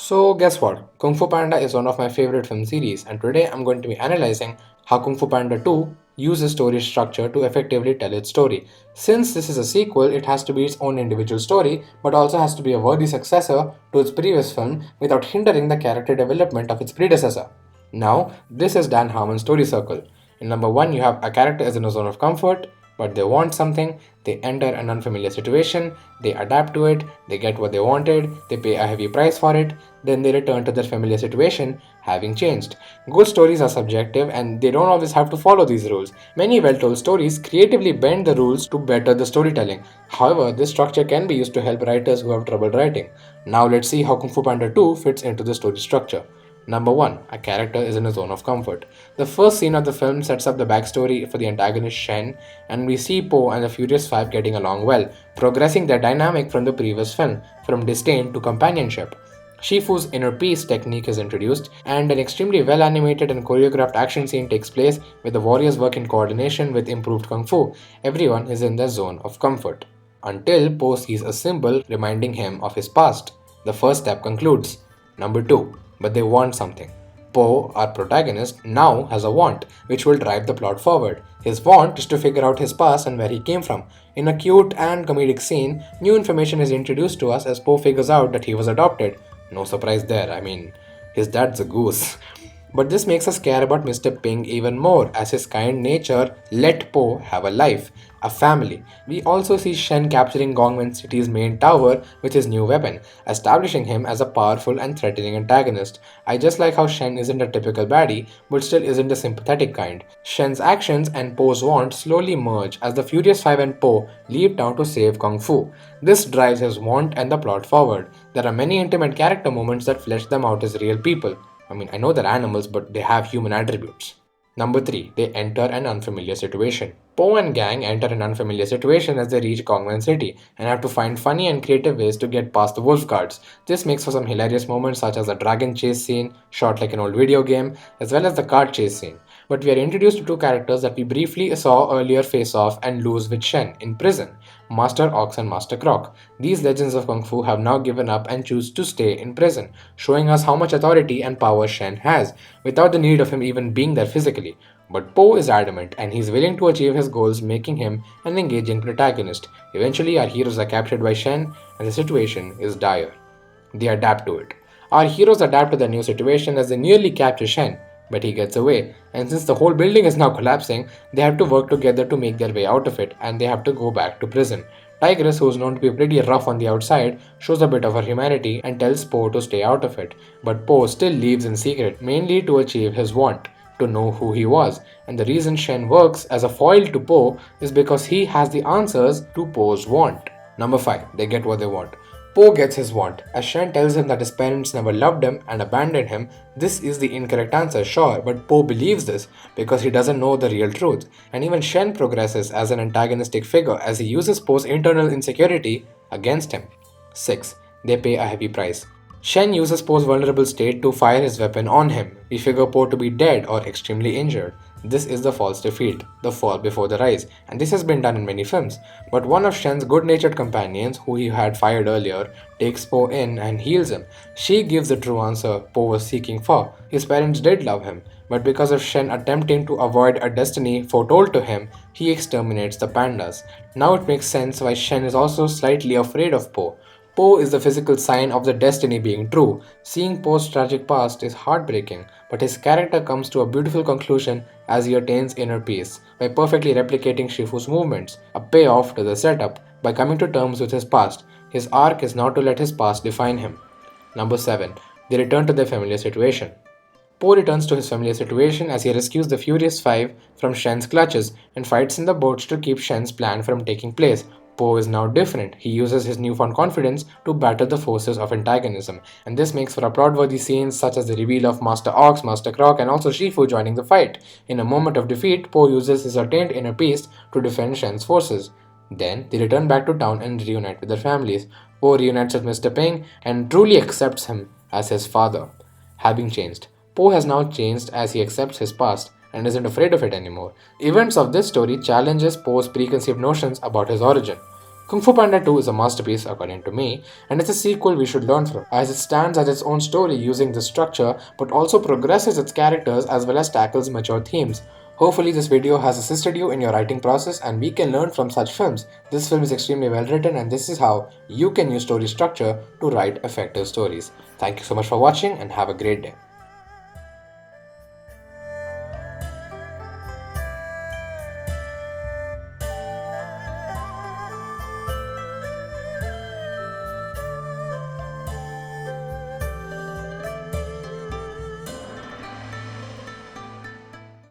So, guess what? Kung Fu Panda is one of my favorite film series, and today I'm going to be analyzing how Kung Fu Panda 2 uses story structure to effectively tell its story. Since this is a sequel, it has to be its own individual story, but also has to be a worthy successor to its previous film without hindering the character development of its predecessor. Now, this is Dan Harmon's story circle. In number 1, you have a character is in a zone of comfort, but they want something, they enter an unfamiliar situation, they adapt to it, they get what they wanted, they pay a heavy price for it, then they return to their familiar situation, having changed. Good stories are subjective and they don't always have to follow these rules. Many well told stories creatively bend the rules to better the storytelling. However, this structure can be used to help writers who have trouble writing. Now, let's see how Kung Fu Panda 2 fits into the story structure. Number 1. A character is in a zone of comfort. The first scene of the film sets up the backstory for the antagonist Shen, and we see Po and the Furious Five getting along well, progressing their dynamic from the previous film, from disdain to companionship. Shifu's inner peace technique is introduced, and an extremely well animated and choreographed action scene takes place where the warriors work in coordination with improved kung fu. Everyone is in their zone of comfort. Until Po sees a symbol reminding him of his past. The first step concludes. Number 2. But they want something. Po, our protagonist, now has a want, which will drive the plot forward. His want is to figure out his past and where he came from. In a cute and comedic scene, new information is introduced to us as Po figures out that he was adopted. No surprise there, his dad's a goose. But this makes us care about Mr. Ping even more, as his kind nature let Po have a life, a family. We also see Shen capturing Gongwen City's main tower with his new weapon, establishing him as a powerful and threatening antagonist. I just like how Shen isn't a typical baddie, but still isn't the sympathetic kind. Shen's actions and Po's wants slowly merge as the Furious Five and Po leave town to save Kung Fu. This drives his want and the plot forward. There are many intimate character moments that flesh them out as real people. I know they're animals, but they have human attributes. Number 3. They enter an unfamiliar situation. Po and gang enter an unfamiliar situation as they reach Gongwen City and have to find funny and creative ways to get past the wolf guards. This makes for some hilarious moments such as the dragon chase scene, shot like an old video game, as well as the cart chase scene. But we are introduced to two characters that we briefly saw earlier face off and lose with Shen in prison, Master Ox and Master Croc. These legends of Kung Fu have now given up and choose to stay in prison, showing us how much authority and power Shen has, without the need of him even being there physically. But Po is adamant and he's willing to achieve his goals, making him an engaging protagonist. Eventually, our heroes are captured by Shen and the situation is dire. They adapt to it. Our heroes adapt to the new situation as they nearly capture Shen, but he gets away, and since the whole building is now collapsing, they have to work together to make their way out of it, and they have to go back to prison. Tigress, who is known to be pretty rough on the outside, shows a bit of her humanity and tells Po to stay out of it, but Po still leaves in secret, mainly to achieve his want, to know who he was, and the reason Shen works as a foil to Po is because he has the answers to Po's want. Number 5. They get what they want. Po gets his want. As Shen tells him that his parents never loved him and abandoned him, this is the incorrect answer, sure, but Po believes this because he doesn't know the real truth. And even Shen progresses as an antagonistic figure as he uses Po's internal insecurity against him. 6. They pay a heavy price. Shen uses Po's vulnerable state to fire his weapon on him. We figure Po to be dead or extremely injured. This is the false defeat, the fall before the rise, and this has been done in many films. But one of Shen's good-natured companions, who he had fired earlier, takes Po in and heals him. She gives the true answer Po was seeking for. His parents did love him, but because of Shen attempting to avoid a destiny foretold to him, he exterminates the pandas. Now it makes sense why Shen is also slightly afraid of Po. Po is the physical sign of the destiny being true. Seeing Po's tragic past is heartbreaking, but his character comes to a beautiful conclusion as he attains inner peace by perfectly replicating Shifu's movements, a payoff to the setup. By coming to terms with his past, his arc is not to let his past define him. Number 7. They return to their familiar situation. Po returns to his familiar situation as he rescues the Furious Five from Shen's clutches and fights in the boats to keep Shen's plan from taking place. Po is now different. He uses his newfound confidence to battle the forces of antagonism, and this makes for applaud-worthy scenes such as the reveal of Master Ox, Master Croc, and also Shifu joining the fight. In a moment of defeat, Po uses his attained inner peace to defend Shen's forces. Then, they return back to town and reunite with their families. Po reunites with Mr. Ping and truly accepts him as his father. Having changed, Po has now changed as he accepts his past and isn't afraid of it anymore. Events of this story challenges Poe's preconceived notions about his origin. Kung Fu Panda 2 is a masterpiece, according to me, and it's a sequel we should learn from, as it stands as its own story using this structure but also progresses its characters as well as tackles mature themes. Hopefully, this video has assisted you in your writing process and we can learn from such films. This film is extremely well written, and this is how you can use story structure to write effective stories. Thank you so much for watching and have a great day.